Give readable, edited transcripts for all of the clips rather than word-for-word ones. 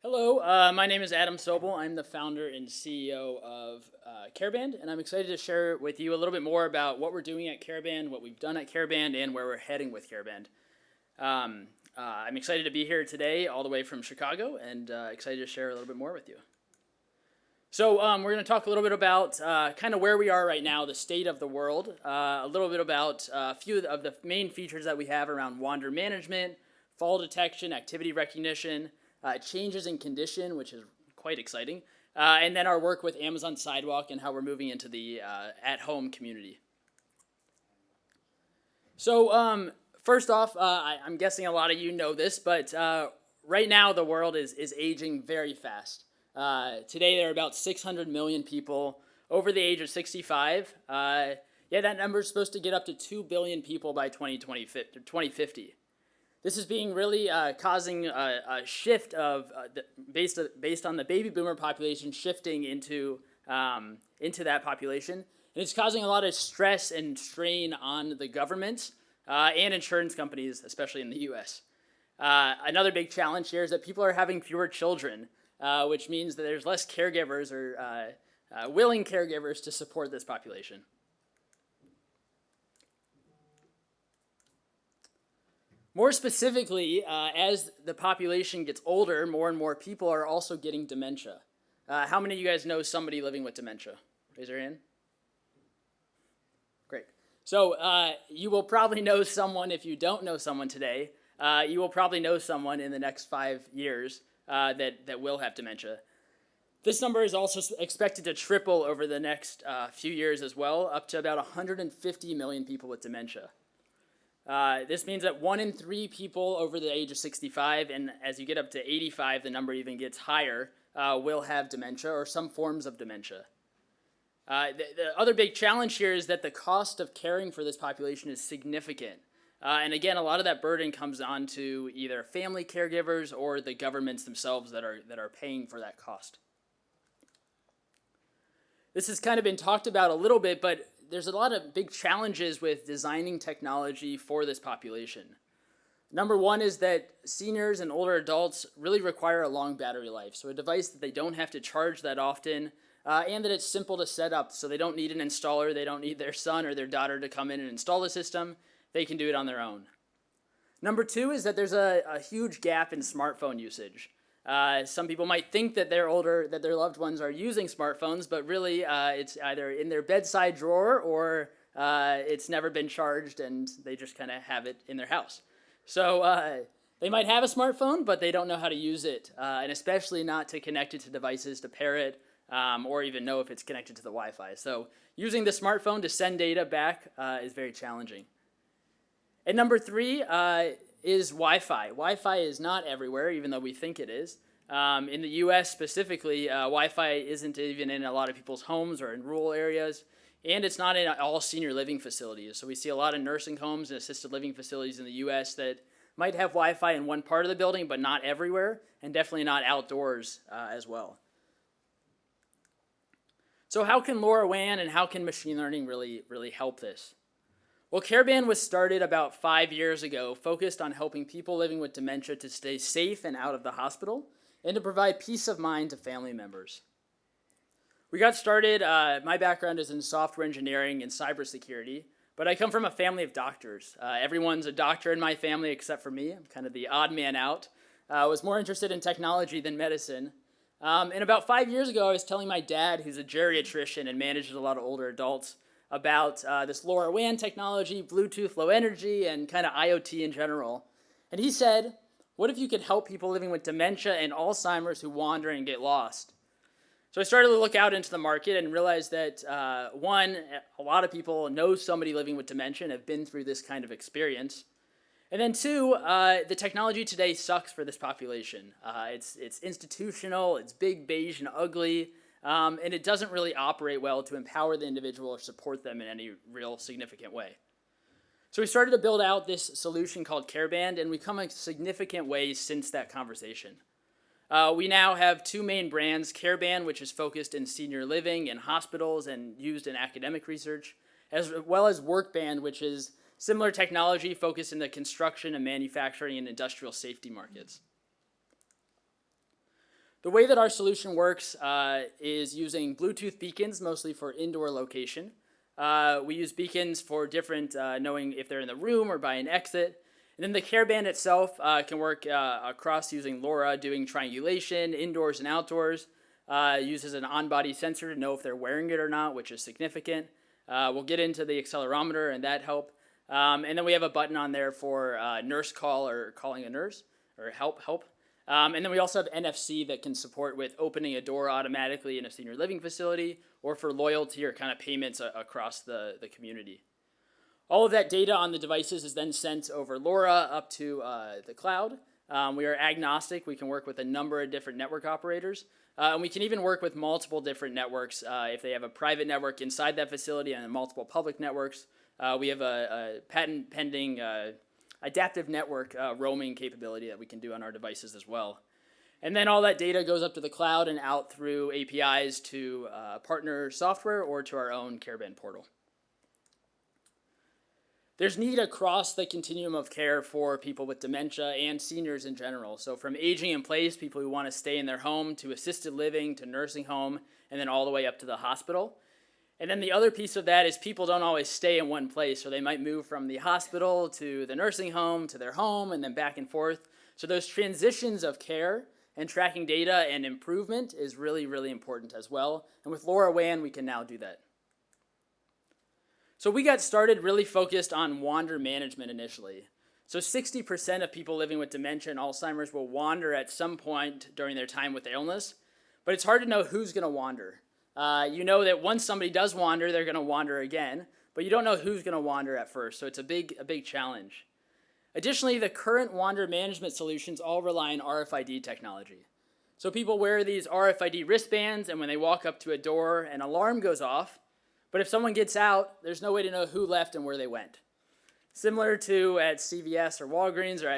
Hello, my name is Adam Sobol. I'm the founder and CEO of CareBand, and I'm excited to share with you a little bit more about what we're doing at CareBand, what we've done at CareBand, and where we're heading with CareBand. I'm excited to be here today, all the way from Chicago, and excited to share a little bit more with you. So we're going to talk a little bit about kind of where we are right now, the state of the world, a little bit about a few of the main features that we have around wander management, fall detection, activity recognition, changes in condition, which is quite exciting, and then our work with Amazon Sidewalk and how we're moving into the at-home community. So first off, I'm guessing a lot of you know this, but right now the world is aging very fast. Today there are about 600 million people over the age of 65. That number is supposed to get up to 2 billion people by 2050. This is being really causing a shift of based on the baby boomer population shifting into that population, and it's causing a lot of stress and strain on the government and insurance companies, especially in the U.S. Another big challenge here is that people are having fewer children, which means that there's less caregivers or willing caregivers to support this population. More specifically, as the population gets older, more and more people are also getting dementia. How many of you guys know somebody living with dementia? Raise your hand. Great. So you will probably know someone, if you don't know someone today, you will probably know someone in the next 5 years that will have dementia. This number is also expected to triple over the next few years as well, up to about 150 million people with dementia. This means that 1 in 3 people over the age of 65, and as you get up to 85, the number even gets higher, will have dementia or some forms of dementia. The other big challenge here is that the cost of caring for this population is significant. And again, a lot of that burden comes on to either family caregivers or the governments themselves that are paying for that cost. This has kind of been talked about a little bit, but there's a lot of big challenges with designing technology for this population. Number one is that seniors and older adults really require a long battery life, so a device that they don't have to charge that often, and that it's simple to set up, so they don't need an installer, they don't need their son or their daughter to come in and install the system, they can do it on their own. Number two is that there's a huge gap in smartphone usage. Some people might think that they're older, that their loved ones are using smartphones, but really it's either in their bedside drawer or it's never been charged and they just kind of have it in their house. So they might have a smartphone, but they don't know how to use it, and especially not to connect it to devices to pair it or even know if it's connected to the Wi-Fi. So using the smartphone to send data back is very challenging. And number three is Wi-Fi. Wi-Fi is not everywhere, even though we think it is. In the U.S. specifically, Wi-Fi isn't even in a lot of people's homes or in rural areas, and it's not in all senior living facilities. So we see a lot of nursing homes and assisted living facilities in the U.S. that might have Wi-Fi in one part of the building, but not everywhere, and definitely not outdoors as well. So how can LoRaWAN and how can machine learning really help this? Well, CareBand was started about 5 years ago, focused on helping people living with dementia to stay safe and out of the hospital, and to provide peace of mind to family members. We got started, my background is in software engineering and cybersecurity, but I come from a family of doctors. Everyone's a doctor in my family except for me. I'm kind of the odd man out. I was more interested in technology than medicine. And about 5 years ago, I was telling my dad, who's a geriatrician and manages a lot of older adults, about this LoRaWAN technology, Bluetooth Low Energy, and kind of IoT in general. And he said, what if you could help people living with dementia and Alzheimer's who wander and get lost? So I started to look out into the market and realized that, one, a lot of people know somebody living with dementia and have been through this kind of experience. And then two, the technology today sucks for this population. It's institutional, it's big, beige, and ugly. And it doesn't really operate well to empower the individual or support them in any real significant way. So we started to build out this solution called CareBand, and we've come a significant way since that conversation. We now have 2 main brands, CareBand, which is focused in senior living and hospitals and used in academic research, as well as WorkBand, which is similar technology focused in the construction and manufacturing and industrial safety markets. The way that our solution works is using Bluetooth beacons, mostly for indoor location. We use beacons for different, knowing if they're in the room or by an exit. And then the CareBand itself can work across using LoRa, doing triangulation, indoors and outdoors. Uses an on-body sensor to know if they're wearing it or not, which is significant. We'll get into the accelerometer and that help. And then we have a button on there for nurse call or calling a nurse or help. And then we also have NFC that can support with opening a door automatically in a senior living facility or for loyalty or kind of payments across the community. All of that data on the devices is then sent over LoRa up to the cloud. We are agnostic. We can work with a number of different network operators. And we can even work with multiple different networks if they have a private network inside that facility and multiple public networks. We have a patent pending adaptive network roaming capability that we can do on our devices as well. And then all that data goes up to the cloud and out through APIs to partner software or to our own CareBand portal. There's need across the continuum of care for people with dementia and seniors in general. So from aging in place, people who want to stay in their home, to assisted living, to nursing home, and then all the way up to the hospital. And then the other piece of that is people don't always stay in one place. So they might move from the hospital to the nursing home to their home and then back and forth. So those transitions of care and tracking data and improvement is really, really important as well. And with LoRaWAN, we can now do that. So we got started really focused on wander management initially. So 60% of people living with dementia and Alzheimer's will wander at some point during their time with illness, but it's hard to know who's going to wander. You know that once somebody does wander, they're going to wander again, but you don't know who's going to wander at first, so it's a big challenge. Additionally, the current wander management solutions all rely on RFID technology. So people wear these RFID wristbands, and when they walk up to a door, an alarm goes off. But if someone gets out, there's no way to know who left and where they went. Similar to at CVS or Walgreens or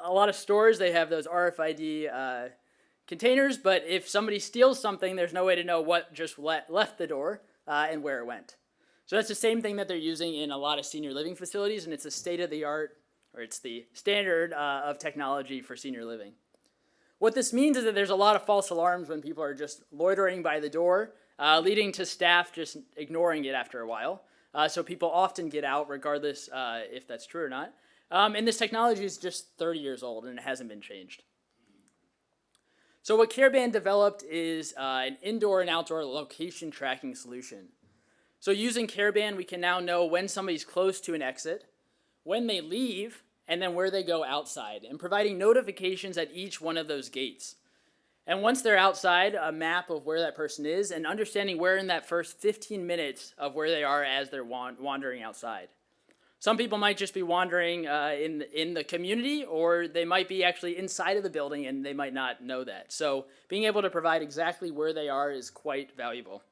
a lot of stores, they have those RFID containers, but if somebody steals something, there's no way to know what just left the door and where it went. So that's the same thing that they're using in a lot of senior living facilities, and it's a state-of-the-art, or it's the standard of technology for senior living. What this means is that there's a lot of false alarms when people are just loitering by the door, leading to staff just ignoring it after a while. So people often get out regardless if that's true or not. And this technology is just 30 years old and it hasn't been changed. So what CareBand developed is an indoor and outdoor location tracking solution. So using CareBand, we can now know when somebody's close to an exit, when they leave, and then where they go outside, and providing notifications at each one of those gates. And once they're outside, a map of where that person is and understanding where in that first 15 minutes of where they are as they're wandering outside. Some people might just be wandering in the community, or they might be actually inside of the building and they might not know that. So being able to provide exactly where they are is quite valuable.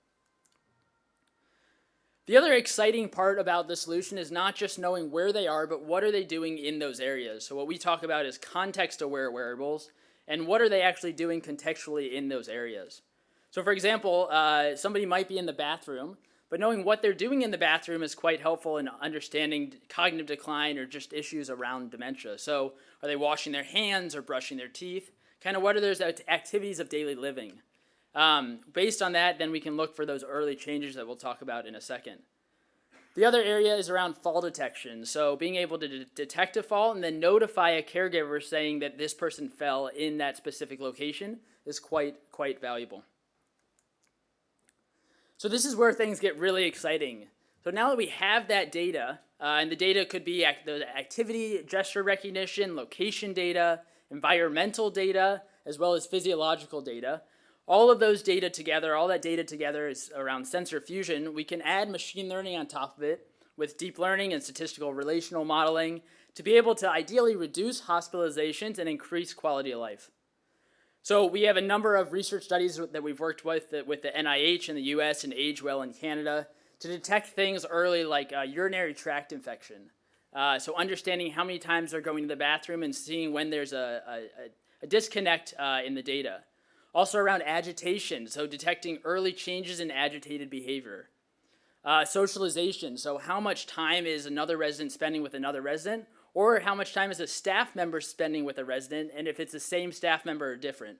The other exciting part about the solution is not just knowing where they are, but what are they doing in those areas. So what we talk about is context-aware wearables, and what are they actually doing contextually in those areas. So for example, somebody might be in the bathroom, but knowing what they're doing in the bathroom is quite helpful in understanding cognitive decline or just issues around dementia. So are they washing their hands or brushing their teeth? Kind of what are those activities of daily living? Based on that, then we can look for those early changes that we'll talk about in a second. The other area is around fall detection. So being able to detect a fall and then notify a caregiver saying that this person fell in that specific location is quite valuable. So this is where things get really exciting. So now that we have that data, and the data could be the activity, gesture recognition, location data, environmental data, as well as physiological data, all of those data together, all that data together is around sensor fusion. We can add machine learning on top of it with deep learning and statistical relational modeling to be able to ideally reduce hospitalizations and increase quality of life. So we have a number of research studies that we've worked with the NIH in the US and AgeWell in Canada to detect things early like urinary tract infection. So understanding how many times they're going to the bathroom and seeing when there's a disconnect in the data. Also around agitation, so detecting early changes in agitated behavior. Socialization, so how much time is another resident spending with another resident, or how much time is a staff member spending with a resident, and if it's the same staff member or different.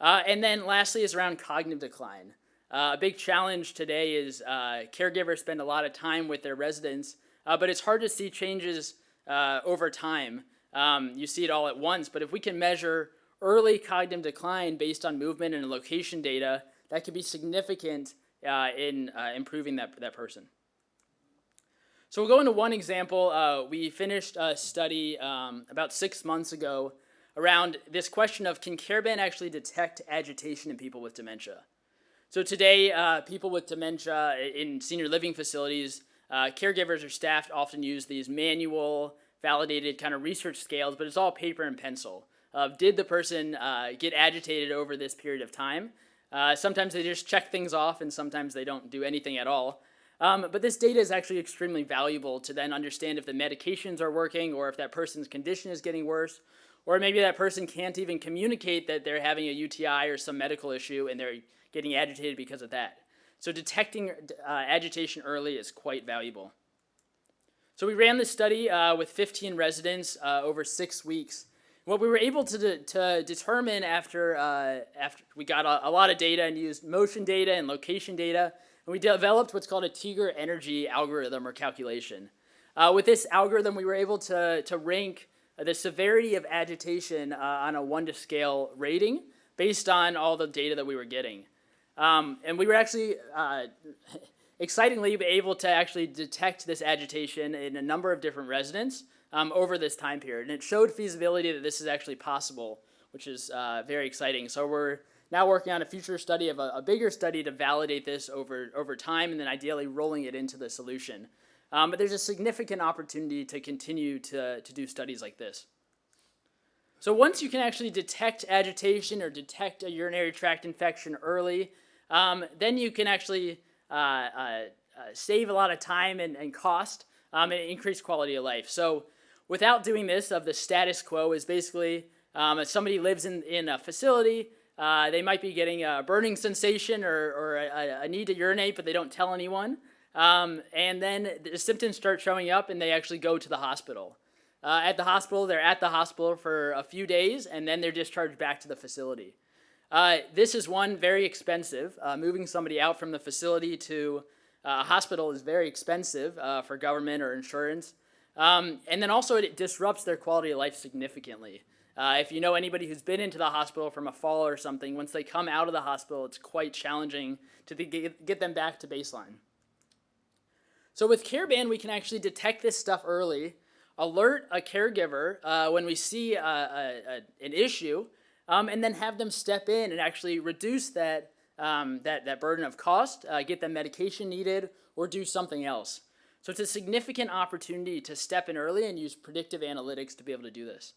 And then lastly is around cognitive decline. A big challenge today is caregivers spend a lot of time with their residents, but it's hard to see changes over time. You see it all at once, but if we can measure early cognitive decline based on movement and location data, that could be significant in improving that person. So we'll go into one example. We finished a study about 6 months ago around this question of, can CareBand actually detect agitation in people with dementia? So today, people with dementia in senior living facilities, caregivers or staff often use these manual, validated kind of research scales, but it's all paper and pencil. Did the person get agitated over this period of time? Sometimes they just check things off, and sometimes they don't do anything at all. But this data is actually extremely valuable to then understand if the medications are working, or if that person's condition is getting worse, or maybe that person can't even communicate that they're having a UTI or some medical issue and they're getting agitated because of that. So detecting agitation early is quite valuable. So we ran this study with 15 residents over 6 weeks. What we were able to determine after we got a lot of data and used motion data and location data, and we developed what's called a Tiger energy algorithm or calculation. With this algorithm, we were able to rank the severity of agitation on a 1 to scale rating based on all the data that we were getting. And we were actually, excitingly, able to actually detect this agitation in a number of different residents over this time period. And it showed feasibility that this is actually possible, which is very exciting. So we're now working on a future study of a bigger study to validate this over time, and then ideally rolling it into the solution. But there's a significant opportunity to continue to do studies like this. So once you can actually detect agitation or detect a urinary tract infection early, then you can actually save a lot of time and cost and increase quality of life. So without doing this, the status quo is basically if somebody lives in a facility, they might be getting a burning sensation or a need to urinate, but they don't tell anyone. And then the symptoms start showing up and they actually go to the hospital. At the hospital, they're at the hospital for a few days, and then they're discharged back to the facility. This is very expensive. Moving somebody out from the facility to a hospital is very expensive for government or insurance. And then also it disrupts their quality of life significantly. If you know anybody who's been into the hospital from a fall or something, once they come out of the hospital, it's quite challenging to get them back to baseline. So with CareBand, we can actually detect this stuff early, alert a caregiver when we see an issue, and then have them step in and actually reduce that burden of cost, get them medication needed, or do something else. So it's a significant opportunity to step in early and use predictive analytics to be able to do this.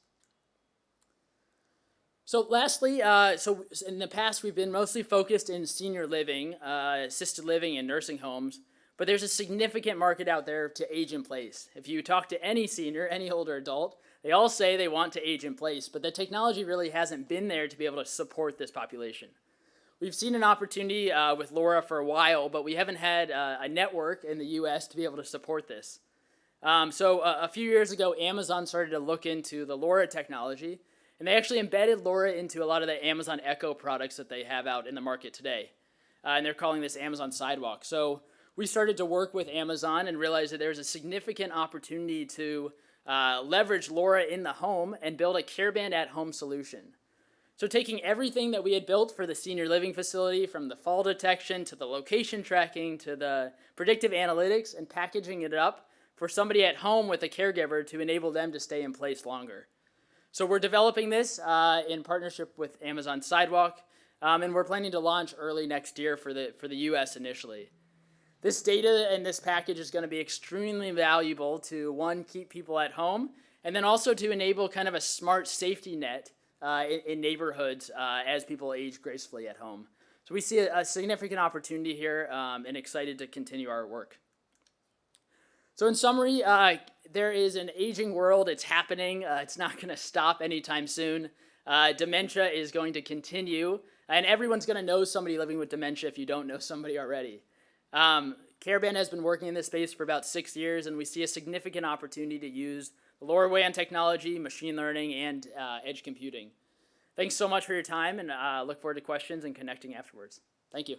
So lastly, so in the past we've been mostly focused in senior living, assisted living, and nursing homes. But there's a significant market out there to age in place. If you talk to any senior, any older adult, they all say they want to age in place, but the technology really hasn't been there to be able to support this population. We've seen an opportunity with LoRa for a while, but we haven't had a network in the US to be able to support this. So a few years ago, Amazon started to look into the LoRa technology, and they actually embedded LoRa into a lot of the Amazon Echo products that they have out in the market today. And they're calling this Amazon Sidewalk. So we started to work with Amazon and realized that there's a significant opportunity to leverage LoRa in the home and build a CareBand at-home solution. So taking everything that we had built for the senior living facility, from the fall detection to the location tracking to the predictive analytics, and packaging it up for somebody at home with a caregiver to enable them to stay in place longer. So we're developing this in partnership with Amazon Sidewalk, and we're planning to launch early next year for the US initially. This data and this package is going to be extremely valuable to, one, keep people at home, and then also to enable kind of a smart safety net in neighborhoods as people age gracefully at home. So we see a significant opportunity here and excited to continue our work. So in summary, there is an aging world. It's happening. It's not going to stop anytime soon. Dementia is going to continue, and everyone's going to know somebody living with dementia if you don't know somebody already. CareBand has been working in this space for about 6 years, and we see a significant opportunity to use the LoRaWAN technology, machine learning, and edge computing. Thanks so much for your time, and look forward to questions and connecting afterwards. Thank you.